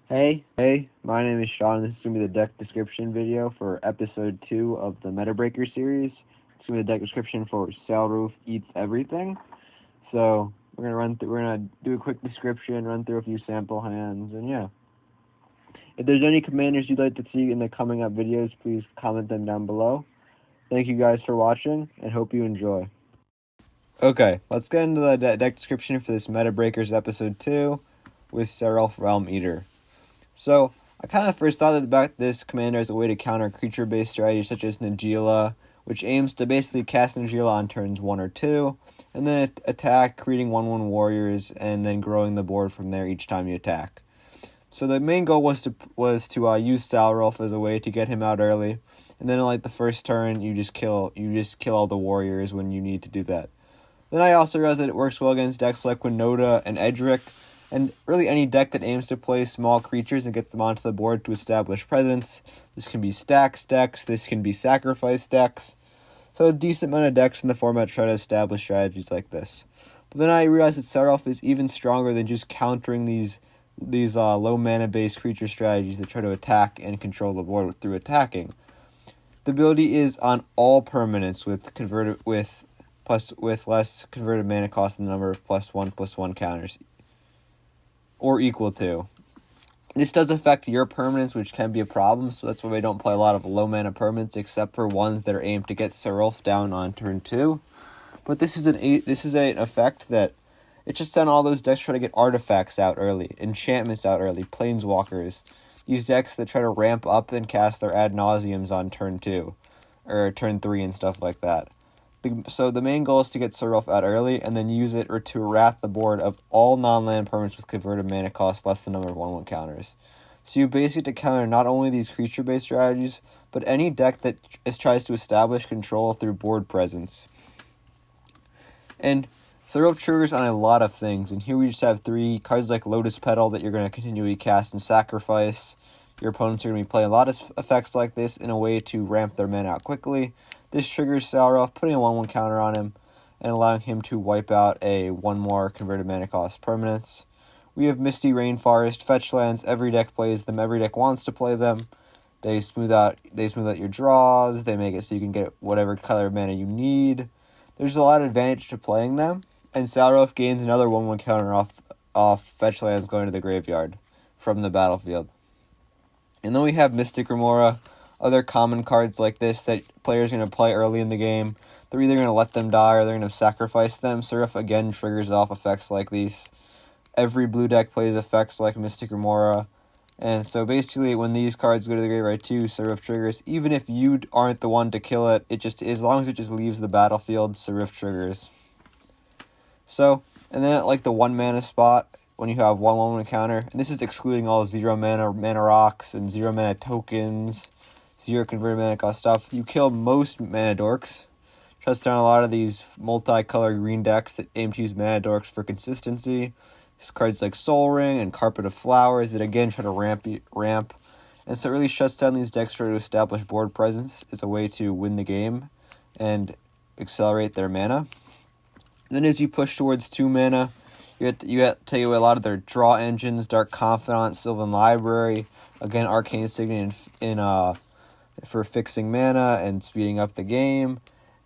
Hey, my name is Sean. This is going to be the deck description video for episode 2 of the Meta Breaker series. It's going to be the deck description for Sarulf Eats Everything. So, we're going to do a quick description, run through a few sample hands, and yeah. If there's any commanders you'd like to see in the coming up videos, please comment them down below. Thank you guys for watching, and hope you enjoy. Okay, let's get into the deck description for this Meta Breakers episode 2 with Sarulf Realm Eater. So, I kind of first thought about this commander as a way to counter creature-based strategies such as Najeela, which aims to basically cast Najeela on turns 1 or 2, and then attack, creating 1/1 warriors, and then growing the board from there each time you attack. So the main goal was to use Sarulf as a way to get him out early, and then like the first turn you just kill all the warriors when you need to do that. Then I also realized that it works well against decks like Winota and Edric, and really any deck that aims to play small creatures and get them onto the board to establish presence. This can be stacks decks, this can be sacrifice decks. So a decent amount of decks in the format try to establish strategies like this. But then I realized that Sarulf is even stronger than just countering these low mana based creature strategies that try to attack and control the board through attacking. The ability is on all permanents with less converted mana cost than the number of +1/+1 counters, or equal to. This does affect your permanents, which can be a problem, so that's why we don't play a lot of low mana permanents, except for ones that are aimed to get Sarulf down on turn 2. But this is an effect that it's just on all those decks try to get artifacts out early, enchantments out early, planeswalkers. These decks that try to ramp up and cast their ad nauseums on turn 2, or turn 3 and stuff like that. So the main goal is to get Sarulf out early and then use it or to wrath the board of all non-land permanents with converted mana cost less than the number of 1/1 counters. So you basically counter not only these creature-based strategies, but any deck that tries to establish control through board presence. And Sarulf triggers on a lot of things, and here we just have 3 cards like Lotus Petal that you're going to continually cast and sacrifice. Your opponents are going to be playing a lot of effects like this in a way to ramp their mana out quickly. This triggers Sarulf, putting a 1/1 counter on him, and allowing him to wipe out a 1 more converted mana cost permanents. We have Misty Rainforest, fetch lands, every deck plays them, every deck wants to play them. They smooth out your draws, they make it so you can get whatever color of mana you need. There's a lot of advantage to playing them, and Sarulf gains another 1/1 counter off fetch lands going to the graveyard from the battlefield. And then we have Mystic Remora, other common cards like this that players are going to play early in the game. They're either going to let them die or they're going to sacrifice them. Sarulf again triggers off effects like these. Every blue deck plays effects like Mystic Remora. And so basically when these cards go to the graveyard too, Sarulf triggers. Even if you aren't the one to kill it, as long as it just leaves the battlefield, Sarulf triggers. So, and then at like the 1 mana spot, when you have 1/1 counter, and this is excluding all 0 mana rocks and 0 mana tokens, 0 converted mana cost stuff, you kill most mana dorks. Shuts down a lot of these multicolored green decks that aim to use mana dorks for consistency. There's cards like Soul Ring and Carpet of Flowers that again try to ramp. And so it really shuts down these decks try to establish board presence as a way to win the game and accelerate their mana. Then as you push towards 2 mana, you have to take away a lot of their draw engines, Dark Confidant, Sylvan Library, again Arcane Signet for fixing mana and speeding up the game.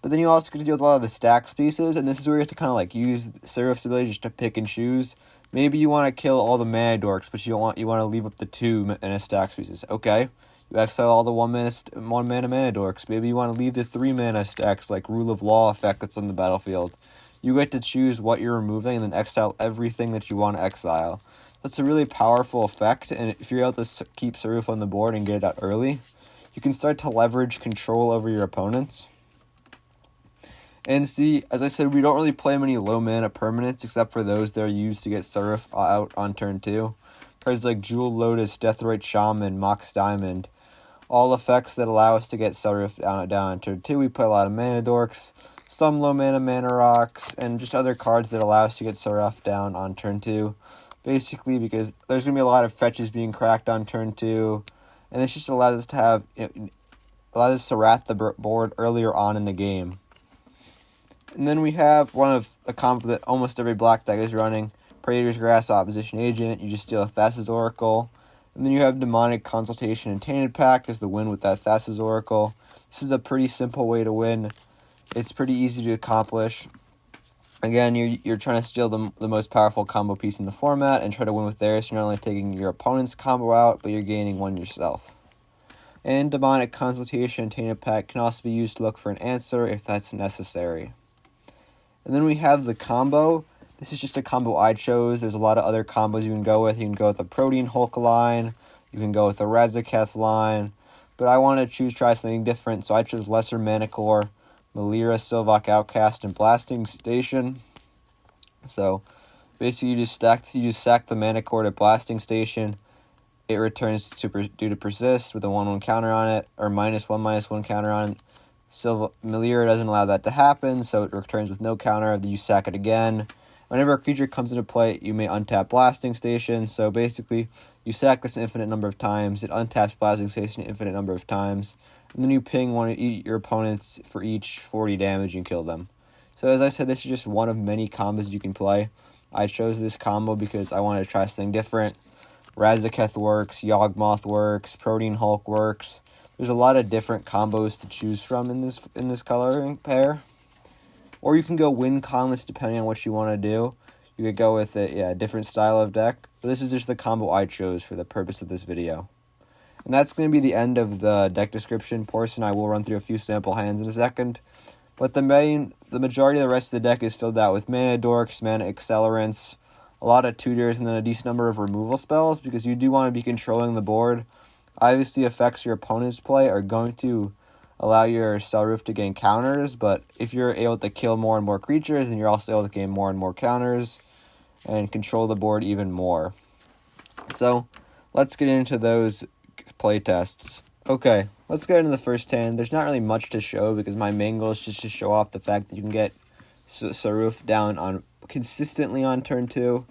But then you also get to deal with a lot of the stacks pieces, and this is where you have to kind of like use Sarulf's ability just to pick and choose. Maybe you want to kill all the mana dorks, but you want to leave up the 2 mana stacks pieces. Okay, you exile all the 1 mana mana dorks. Maybe you want to leave the 3 mana stacks like Rule of Law effect that's on the battlefield. You get to choose what you're removing and then exile everything that you want to exile. That's a really powerful effect, and if you're able to keep Sarulf on the board and get it out early, you can start to leverage control over your opponents. And see, as I said, we don't really play many low mana permanents except for those that are used to get Sarulf out on turn 2. Cards like Jewel Lotus, Deathrite Shaman, Mox Diamond, all effects that allow us to get Sarulf down on turn 2. We play a lot of mana dorks, some low mana rocks, and just other cards that allow us to get Sarulf down on turn 2. Basically because there's going to be a lot of fetches being cracked on turn 2, and this just allows us to have, allows us to wrath the board earlier on in the game. And then we have one of a combo that almost every black deck is running, Praetor's Grasp Opposition Agent. You just steal a Thassa's Oracle, And then you have Demonic Consultation and Tainted Pact as the win with that Thassa's Oracle. This is a pretty simple way to win. It's pretty easy to accomplish. Again, you're trying to steal the most powerful combo piece in the format and try to win with theirs. So you're not only taking your opponent's combo out, but you're gaining one yourself. And Demonic Consultation and Tainted Pact can also be used to look for an answer if that's necessary. And then we have the combo. This is just a combo I chose. There's a lot of other combos you can go with. You can go with the Protean Hulk line. You can go with the Razaketh line. But I wanted to try something different, so I chose Lesser Manicore, Melira, Sylvok Outcast, and Blasting Station. So basically you just sack the Manicore to Blasting Station. It returns due to persist with a 1/1 counter on it, or -1/-1 counter on it. Melira doesn't allow that to happen, so it returns with no counter. Then you sack it again. Whenever a creature comes into play, you may untap Blasting Station. So basically, you sack this an infinite number of times. It untaps Blasting Station an infinite number of times. And then you ping one of your opponents for each 40 damage and kill them. So as I said, this is just one of many combos you can play. I chose this combo because I wanted to try something different. Razaketh works, Yawgmoth works, Protean Hulk works. There's a lot of different combos to choose from in this coloring pair. Or you can go win conless depending on what you want to do. You could go with a different style of deck. But this is just the combo I chose for the purpose of this video. And that's going to be the end of the deck description portion. I will run through a few sample hands in a second. But the majority of the rest of the deck is filled out with Mana Dorks, Mana Accelerants, a lot of tutors, and then a decent number of removal spells, because you do want to be controlling the board. Obviously, effects your opponent's play are going to allow your Sarulf to gain counters, but if you're able to kill more and more creatures, then you're also able to gain more and more counters and control the board even more. So, let's get into those playtests. Okay, let's get into the first hand. There's not really much to show because my main goal is just to show off the fact that you can get Sarulf down on consistently on turn 2.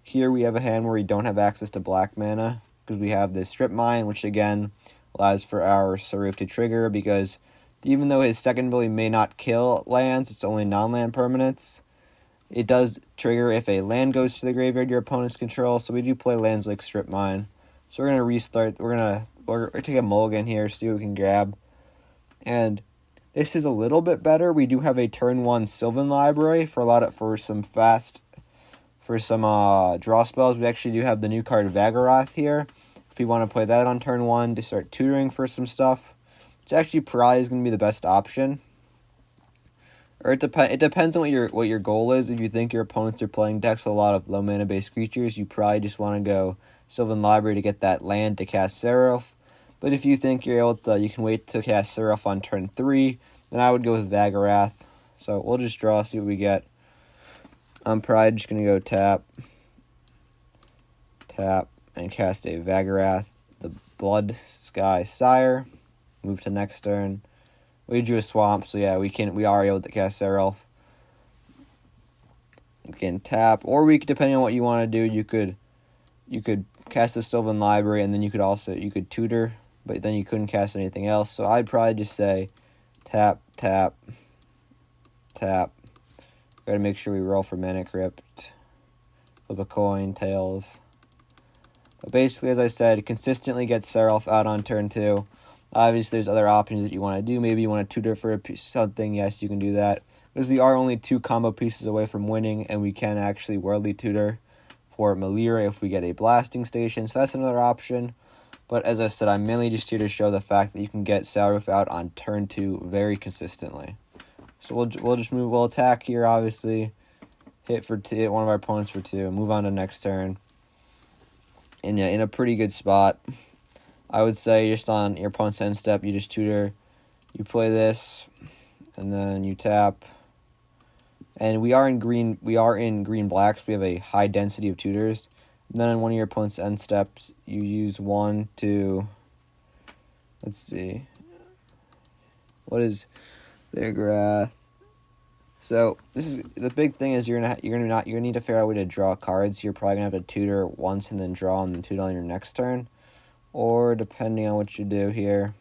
Here we have a hand where we don't have access to black mana because we have this Strip Mine, which again allows for our Sarulf to trigger, because even though his second ability may not kill lands, it's only non-land permanents. It does trigger if a land goes to the graveyard your opponent's control, so we do play lands like Strip Mine. So we're going to restart. We're going to take a mulligan here, see what we can grab. And this is a little bit better. We do have a turn 1 Sylvan Library for some draw spells. We actually do have the new card Vagaroth here. If you want to play that on turn 1 to start tutoring for some stuff, which actually probably is going to be the best option. Or it depends on what your goal is. If you think your opponents are playing decks with a lot of low mana based creatures, you probably just want to go Sylvan Library to get that land to cast Sarulf. But if you think you can wait to cast Sarulf on turn 3, then I would go with Vagaroth. So we'll just draw, see what we get. I'm probably just going to go tap, and cast a Vagaroth, the Blood Sky Sire. Move to next turn. We drew a swamp, so yeah, we are able to cast Sarulf. You can tap, or depending on what you want to do, you could cast the Sylvan Library, and then you could tutor, but then you couldn't cast anything else. So I'd probably just say tap. Gotta make sure we roll for Mana Crypt. Flip a coin, tails. But basically, as I said, consistently get Sarulf out on turn 2. Obviously, there's other options that you want to do. Maybe you want to tutor for something. Yes, you can do that. Because we are only 2 combo pieces away from winning, and we can actually Worldly Tutor for Melira if we get a Blasting Station. So that's another option. But as I said, I'm mainly just here to show the fact that you can get Sarulf out on turn 2 very consistently. So we'll attack here, obviously. Hit one of our opponents for 2. Move on to next turn. And yeah, in a pretty good spot. I would say just on your opponent's end step, you just tutor. You play this, and then you tap. And we are in green blacks. We have a high density of tutors. And then on one of your opponent's end steps, you use 1 to, let's see, what is Vagaroth? So this is the big thing is you're gonna need to figure out a way to draw cards. You're probably gonna have to tutor once and then draw and then tutor on your next turn, or depending on what you do here,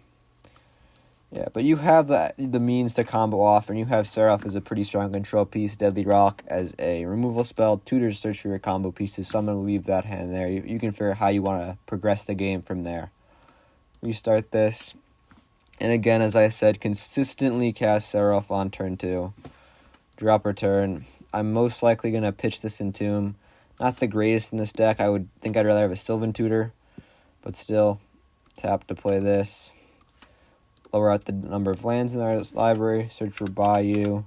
Yeah, but you have the means to combo off, and you have Sarulf as a pretty strong control piece, Deadly Rock as a removal spell, Tutor search for your combo pieces, so I'm going to leave that hand there. You can figure out how you want to progress the game from there. Restart this, and again, as I said, consistently cast Sarulf on turn 2. Drop return. I'm most likely going to pitch this Entomb. Not the greatest in this deck. I would think I'd rather have a Sylvan Tutor, but still, tap to play this. Lower out the number of lands in our library, search for Bayou,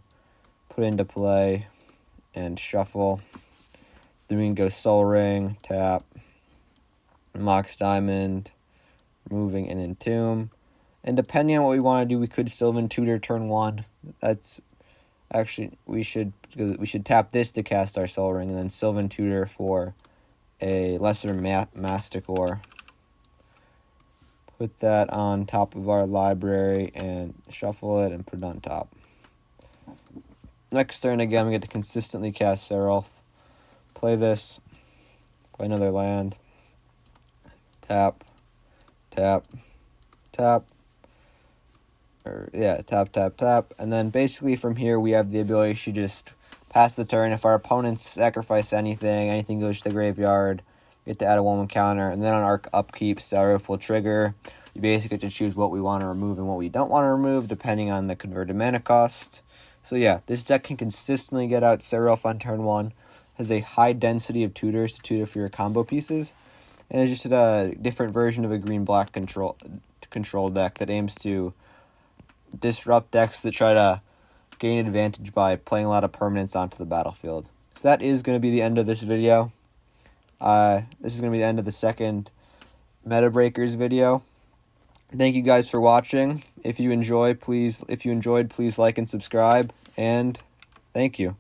put into play, and shuffle. Then we can go Soul Ring, tap, Mox Diamond, removing an Entomb. And depending on what we want to do, we could Sylvan Tutor turn 1. That's actually, we should tap this to cast our Soul Ring, and then Sylvan Tutor for a lesser Masticore. Put that on top of our library and shuffle it and put it on top. Next turn, again, we get to consistently cast Sarulf. Play this. Play another land. Tap. Tap. Tap. Tap, tap, tap. And then basically from here, we have the ability to just pass the turn. If our opponents sacrifice anything goes to the graveyard. Get to add a 1/1 counter, and then on our upkeep, Sarulf will trigger. You basically get to choose what we want to remove and what we don't want to remove, depending on the converted mana cost. So yeah, this deck can consistently get out Sarulf on turn 1, has a high density of tutors to tutor for your combo pieces, and it's just a different version of a green-black control deck that aims to disrupt decks that try to gain advantage by playing a lot of permanents onto the battlefield. So that is going to be the end of this video. This is going to be the end of the second Meta Breakers video. Thank you guys for watching. If you enjoyed, please like and subscribe, and thank you.